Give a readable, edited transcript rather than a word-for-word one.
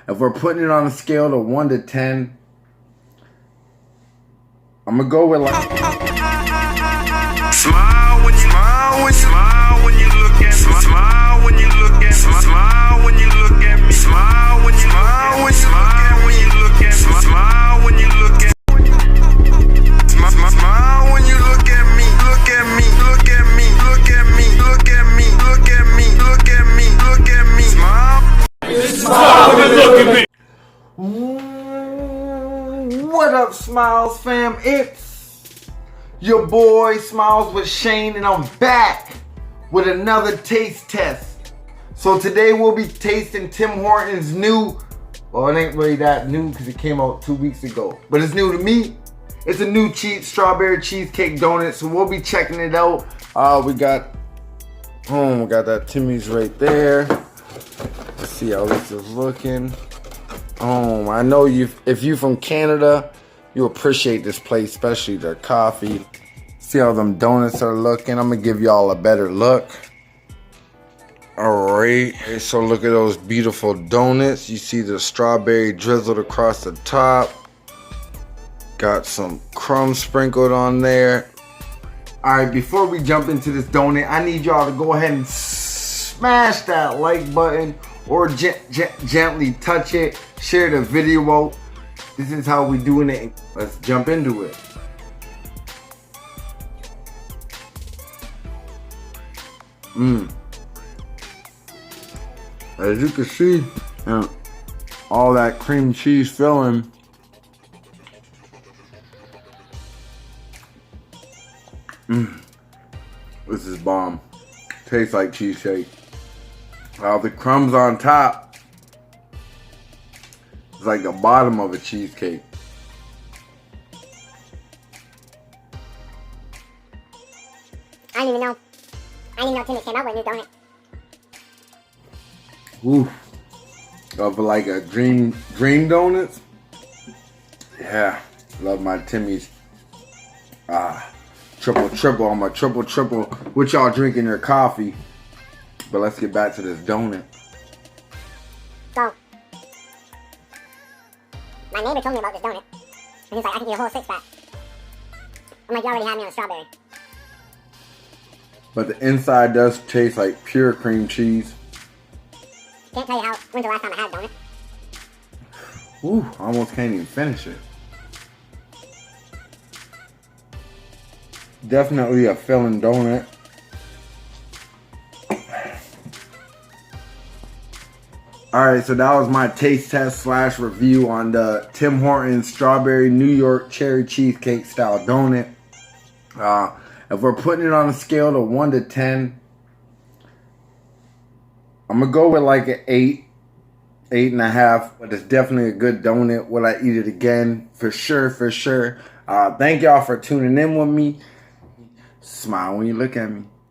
If we're putting it on a scale of 1 to 10, I'm gonna go with like smile when you look at me. Smile when you look at me. Smile when you look at me. Smile when you look at me. Smile when you look at me. Smile when you look at me. Look at me. Look at me. Look at me. Look at me. Look at me. Look at me. Look at me. Smile. Smile and look at me. What up, Smiles fam? It's your boy Smiles with Shane, and I'm back with another taste test. So today we'll be tasting Tim Hortons' new, well, it ain't really that new because it came out 2 weeks ago, but it's new to me. It's a new strawberry cheesecake donut, so we'll be checking it out. We got that Timmy's right there. Let's see how this is looking. I know if you from Canada, you appreciate this place, especially their coffee. See how them donuts are looking. I'm gonna give y'all a better look. Alright, so look at those beautiful donuts. You see the strawberry drizzled across the top. Got some crumbs sprinkled on there. Alright, before we jump into this donut, I need y'all to go ahead and smash that like button or gently touch it. Share the video out. This is how we doing it. Let's jump into it. As you can see, all that cream cheese filling. This is bomb. Tastes like cheesecake. The crumbs on top. It's like the bottom of a cheesecake. I didn't even know Timmy came out with a new donut. Ooh. Of like a dream donuts. Yeah. Love my Timmy's. Triple. I'm a triple. What y'all drinking your coffee? But let's get back to this donut. So, my neighbor told me about this donut. And he's like, I can eat a whole 6-pack. I'm like, you already had me on a strawberry. But the inside does taste like pure cream cheese. Can't tell you when's the last time I had a donut. Ooh, I almost can't even finish it. Definitely a filling donut. Alright, so that was my taste test / review on the Tim Hortons Strawberry New York Cherry Cheesecake style donut. If we're putting it on a scale of 1 to 10, I'm going to go with like an 8.5, but it's definitely a good donut. Will I eat it again? For sure. Thank y'all for tuning in with me. Smile when you look at me.